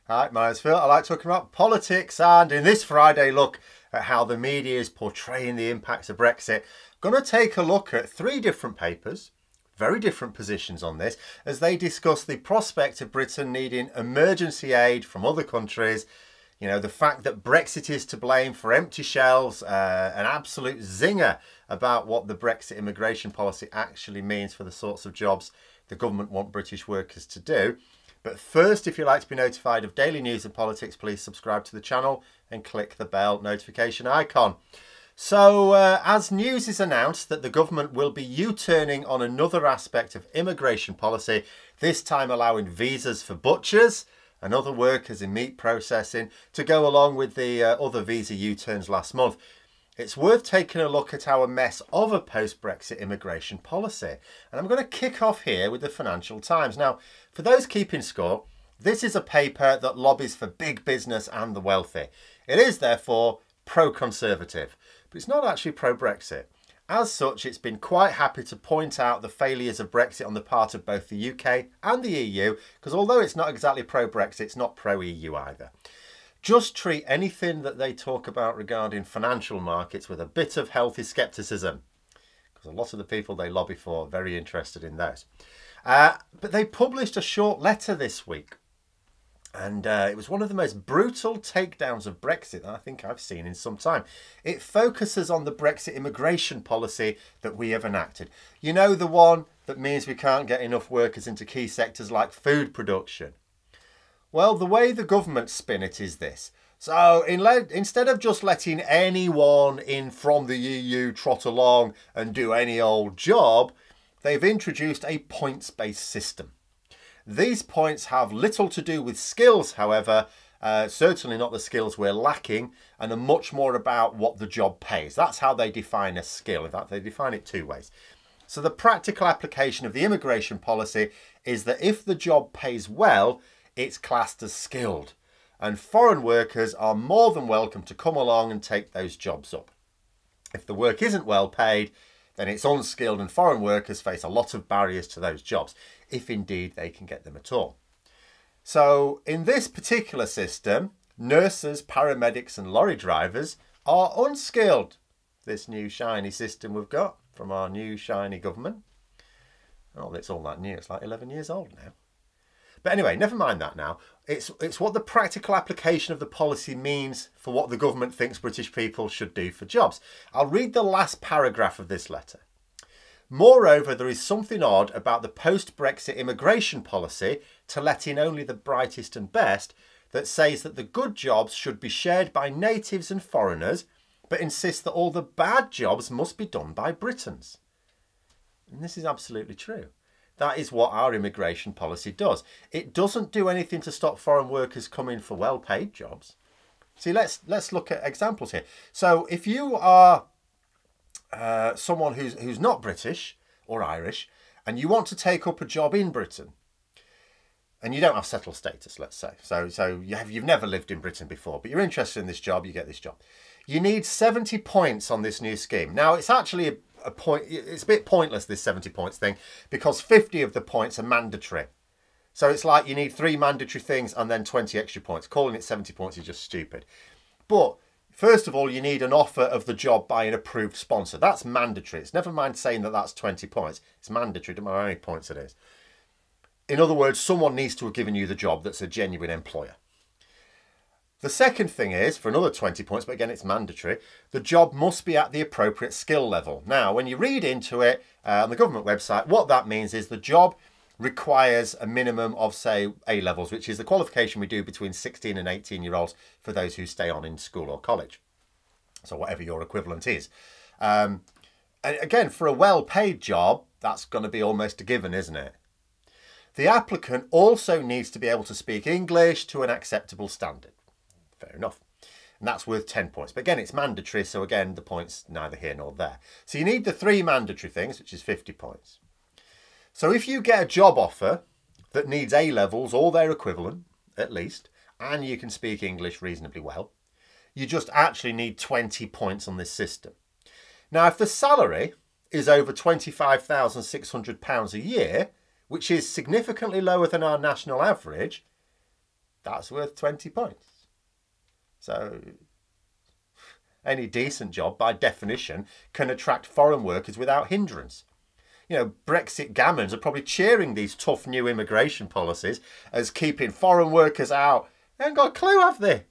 Hi, my name's Phil. I like talking about politics, and in this Friday look at how the media is portraying the impacts of Brexit, I'm going to take a look at three different papers, very different positions on this, as they discuss the prospect of Britain needing emergency aid from other countries. You know, the fact that Brexit is to blame for empty shelves, an absolute zinger about what the Brexit immigration policy actually means for the sorts of jobs the government want British workers to do. But first, if you'd like to be notified of daily news and politics, please subscribe to the channel and click the bell notification icon. So, as news is announced that the government will be U-turning on another aspect of immigration policy, this time allowing visas for butchers and other workers in meat processing to go along with the other visa U-turns last month. It's worth taking a look at our mess of a post-Brexit immigration policy. And I'm going to kick off here with the Financial Times. Now, for those keeping score, this is a paper that lobbies for big business and the wealthy. It is, therefore, pro-conservative, but it's not actually pro-Brexit. As such, it's been quite happy to point out the failures of Brexit on the part of both the UK and the EU, because although it's not exactly pro-Brexit, it's not pro-EU either. Just treat anything that they talk about regarding financial markets with a bit of healthy scepticism, because a lot of the people they lobby for are very interested in those. But they published a short letter this week, and it was one of the most brutal takedowns of Brexit that I think I've seen in some time. It focuses on the Brexit immigration policy that we have enacted. You know, the one that means we can't get enough workers into key sectors like food production. Well, the way the government spin it is this. So instead of just letting anyone in from the EU trot along and do any old job, they've introduced a points-based system. These points have little to do with skills, however, certainly not the skills we're lacking, and are much more about what the job pays. That's how they define a skill. In fact, they define it two ways. So the practical application of the immigration policy is that if the job pays well, it's classed as skilled, and foreign workers are more than welcome to come along and take those jobs up. If the work isn't well paid, then it's unskilled, and foreign workers face a lot of barriers to those jobs, if indeed they can get them at all. So in this particular system, nurses, paramedics and lorry drivers are unskilled. This new shiny system we've got from our new shiny government. Oh, it's all that new. It's like 11 years old now. But anyway, never mind that now. It's what the practical application of the policy means for what the government thinks British people should do for jobs. I'll read the last paragraph of this letter. Moreover, there is something odd about the post-Brexit immigration policy to let in only the brightest and best that says that the good jobs should be shared by natives and foreigners, but insists that all the bad jobs must be done by Britons. And this is absolutely true. That is what our immigration policy does. It doesn't do anything to stop foreign workers coming for well-paid jobs. See, let's look at examples here. So if you are someone who's not British or Irish, and you want to take up a job in Britain, and you don't have settled status, let's say, so you've never lived in Britain before, but you're interested in this job, you get this job. You need 70 points on this new scheme. Now, it's actually it's a bit pointless, this 70 points thing, because 50 of the points are mandatory. So it's like you need 3 mandatory things and then 20 extra points. Calling it 70 points is just stupid. But first of all, you need an offer of the job by an approved sponsor. That's mandatory. It's never mind saying that that's 20 points. It's mandatory, no matter how many points it is. In other words, someone needs to have given you the job that's a genuine employer. The second thing is, for another 20 points, but again, it's mandatory, the job must be at the appropriate skill level. Now, when you read into it on the government website, what that means is the job requires a minimum of, say, A-levels, which is the qualification we do between 16 and 18-year-olds for those who stay on in school or college. So whatever your equivalent is. And again, for a well-paid job, that's going to be almost a given, isn't it? The applicant also needs to be able to speak English to an acceptable standard. Fair enough. And that's worth 10 points. But again, it's mandatory, so again, the point's neither here nor there. So you need the 3 mandatory things, which is 50 points. So if you get a job offer that needs A-levels or their equivalent, at least, and you can speak English reasonably well, you just actually need 20 points on this system. Now, if the salary is over £25,600 a year, which is significantly lower than our national average, that's worth 20 points. So any decent job, by definition, can attract foreign workers without hindrance. You know, Brexit gammons are probably cheering these tough new immigration policies as keeping foreign workers out. They haven't got a clue, have they?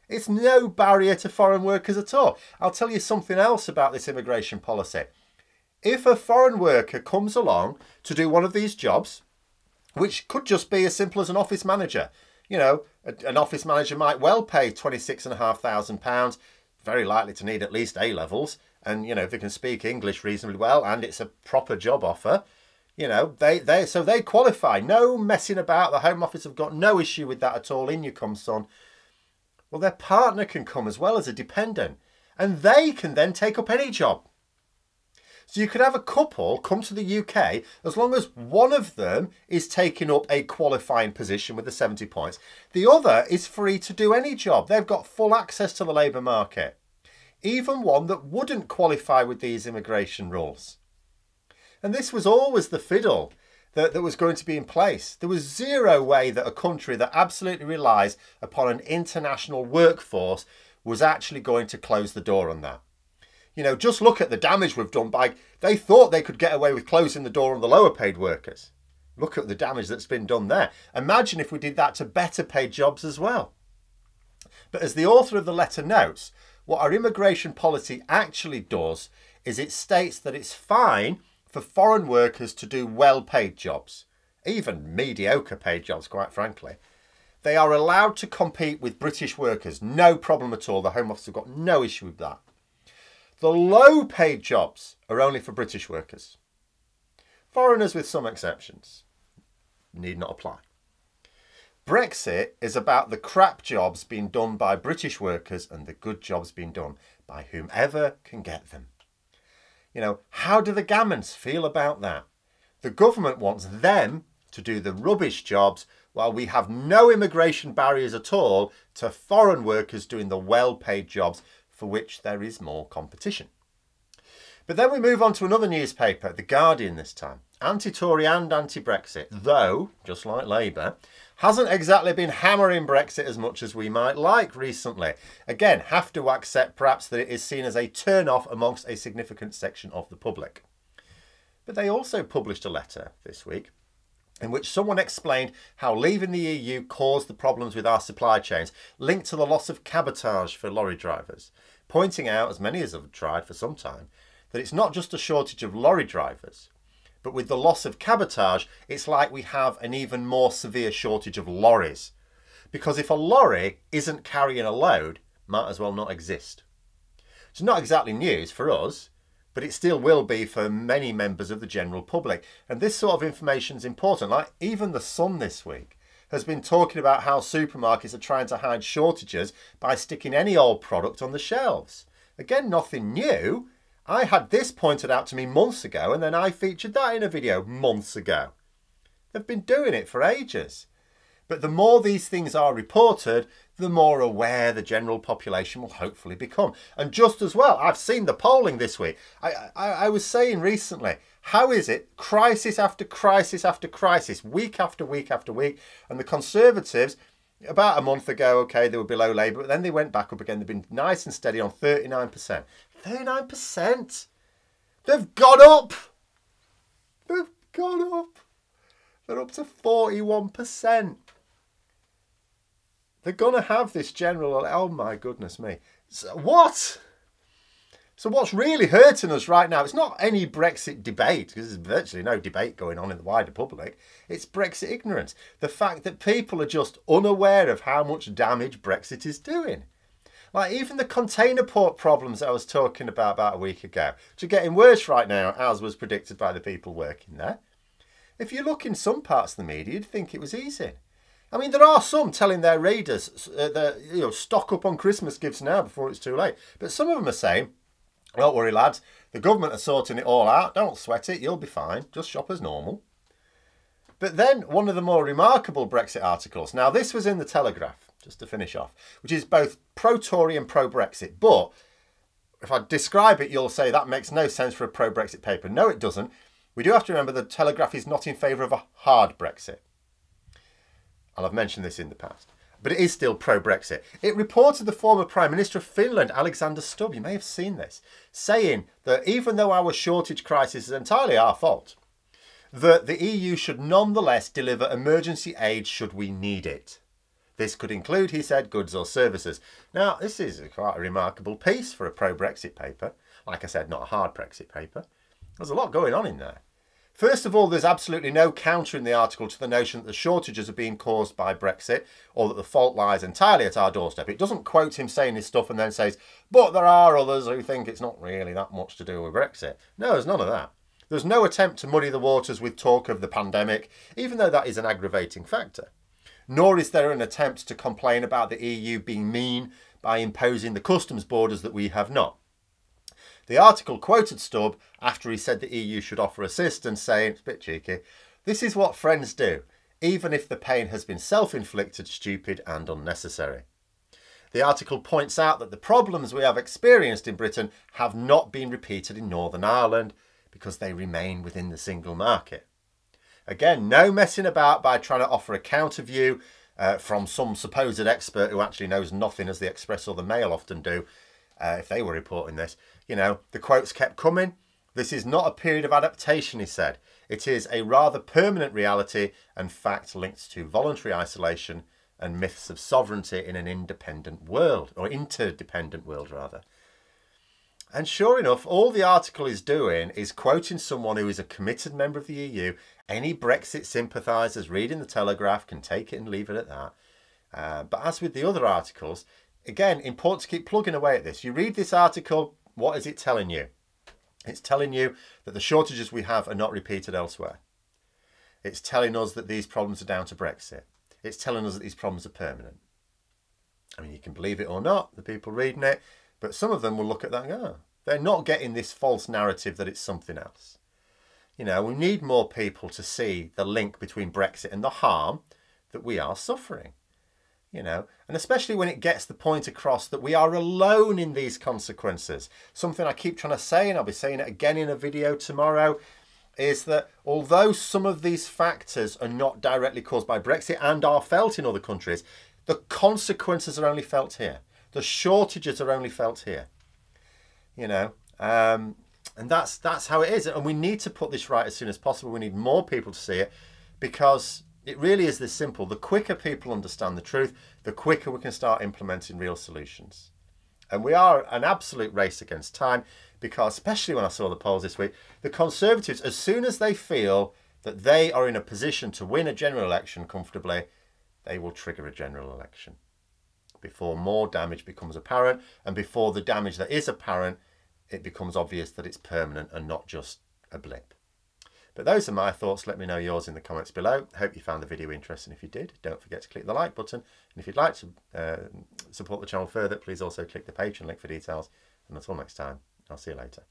It's no barrier to foreign workers at all. I'll tell you something else about this immigration policy. If a foreign worker comes along to do one of these jobs, which could just be as simple as an office manager, you know, an office manager might well pay £26,500, very likely to need at least A-levels. And, you know, if they can speak English reasonably well and it's a proper job offer, you know, so they qualify. No messing about. The Home Office have got no issue with that at all. In you come, son. Well, their partner can come as well as a dependent. And they can then take up any job. So you could have a couple come to the UK as long as one of them is taking up a qualifying position with the 70 points. The other is free to do any job. They've got full access to the labour market. Even one that wouldn't qualify with these immigration rules. And this was always the fiddle that was going to be in place. There was zero way that a country that absolutely relies upon an international workforce was actually going to close the door on that. You know, just look at the damage we've done by... They thought they could get away with closing the door on the lower paid workers. Look at the damage that's been done there. Imagine if we did that to better paid jobs as well. But as the author of the letter notes, what our immigration policy actually does is it states that it's fine for foreign workers to do well-paid jobs, even mediocre paid jobs, quite frankly. They are allowed to compete with British workers, no problem at all. The Home Office have got no issue with that. The low-paid jobs are only for British workers. Foreigners, with some exceptions, need not apply. Brexit is about the crap jobs being done by British workers and the good jobs being done by whomever can get them. You know, how do the gammons feel about that? The government wants them to do the rubbish jobs while we have no immigration barriers at all to foreign workers doing the well-paid jobs for which there is more competition. But then we move on to another newspaper, The Guardian this time. Anti-Tory and anti-Brexit, though, just like Labour, hasn't exactly been hammering Brexit as much as we might like recently. Again, have to accept perhaps that it is seen as a turn-off amongst a significant section of the public. But they also published a letter this week in which someone explained how leaving the EU caused the problems with our supply chains, linked to the loss of cabotage for lorry drivers, pointing out, as many as have tried for some time, that it's not just a shortage of lorry drivers, but with the loss of cabotage, it's like we have an even more severe shortage of lorries. Because if a lorry isn't carrying a load, might as well not exist. It's not exactly news for us, but it still will be for many members of the general public. And this sort of information is important. Like even The Sun this week has been talking about how supermarkets are trying to hide shortages by sticking any old product on the shelves. Again, nothing new. I had this pointed out to me months ago, and then I featured that in a video months ago. They've been doing it for ages. But the more these things are reported, the more aware the general population will hopefully become. And just as well, I've seen the polling this week. I was saying recently, how is it crisis after crisis after crisis, week after week after week, and the Conservatives, about a month ago, okay, they were below Labour, but then they went back up again. They've been nice and steady on 39%. 39%? They've gone up! They've gone up! They're up to 41%. They're going to have this general... Oh, my goodness me. So what? So what's really hurting us right now, it's not any Brexit debate, because there's virtually no debate going on in the wider public. It's Brexit ignorance. The fact that people are just unaware of how much damage Brexit is doing. Like even the container port problems I was talking about a week ago, which are getting worse right now, as was predicted by the people working there. If you look in some parts of the media, you'd think it was easy. I mean, there are some telling their readers that stock up on Christmas gifts now before it's too late. But some of them are saying, don't worry, lads, the government are sorting it all out. Don't sweat it. You'll be fine. Just shop as normal. But then one of the more remarkable Brexit articles. Now, this was in the Telegraph, just to finish off, which is both pro-Tory and pro-Brexit. But if I describe it, you'll say that makes no sense for a pro-Brexit paper. No, it doesn't. We do have to remember the Telegraph is not in favour of a hard Brexit. And I've mentioned this in the past. but it is still pro-Brexit. It reported the former Prime Minister of Finland, Alexander Stubb, you may have seen this, saying that even though our shortage crisis is entirely our fault, that the EU should nonetheless deliver emergency aid should we need it. This could include, he said, goods or services. Now, this is quite a remarkable piece for a pro-Brexit paper. Like I said, not a hard Brexit paper. There's a lot going on in there. First of all, there's absolutely no counter in the article to the notion that the shortages are being caused by Brexit or that the fault lies entirely at our doorstep. It doesn't quote him saying this stuff and then says, but there are others who think it's not really that much to do with Brexit. No, there's none of that. There's no attempt to muddy the waters with talk of the pandemic, even though that is an aggravating factor. Nor is there an attempt to complain about the EU being mean by imposing the customs borders that we have not. The article quoted Stubb after he said the EU should offer assistance, saying, it's a bit cheeky, this is what friends do, even if the pain has been self-inflicted, stupid and unnecessary. The article points out that the problems we have experienced in Britain have not been repeated in Northern Ireland because they remain within the single market. Again, no messing about by trying to offer a counter view from some supposed expert who actually knows nothing, as the Express or the Mail often do, if they were reporting this. You know, the quotes kept coming. This is not a period of adaptation, he said. It is a rather permanent reality and fact linked to voluntary isolation and myths of sovereignty in an independent world, or interdependent world rather. And sure enough, all the article is doing is quoting someone who is a committed member of the EU. Any Brexit sympathisers reading the Telegraph can take it and leave it at that. But as with the other articles, again, important to keep plugging away at this. You read this article, what is it telling you? It's telling you that the shortages we have are not repeated elsewhere. It's telling us that these problems are down to Brexit. It's telling us that these problems are permanent. I mean, you can believe it or not, the people reading it, but some of them will look at that and go, oh, they're not getting this false narrative that it's something else. You know, we need more people to see the link between Brexit and the harm that we are suffering. You know, and especially when it gets the point across that we are alone in these consequences. Something I keep trying to say, and I'll be saying it again in a video tomorrow, is that although some of these factors are not directly caused by Brexit and are felt in other countries, the consequences are only felt here. The shortages are only felt here. You know, and that's how it is. And we need to put this right as soon as possible. We need more people to see it, because it really is this simple. The quicker people understand the truth, the quicker we can start implementing real solutions. And we are an absolute race against time, because especially when I saw the polls this week, the Conservatives, as soon as they feel that they are in a position to win a general election comfortably, they will trigger a general election before more damage becomes apparent, and before the damage that is apparent, it becomes obvious that it's permanent and not just a blip. But those are my thoughts. Let me know yours in the comments below. Hope you found the video interesting. If you did, don't forget to click the like button. And if you'd like to support the channel further, please also click the Patreon link for details. And until next time, I'll see you later.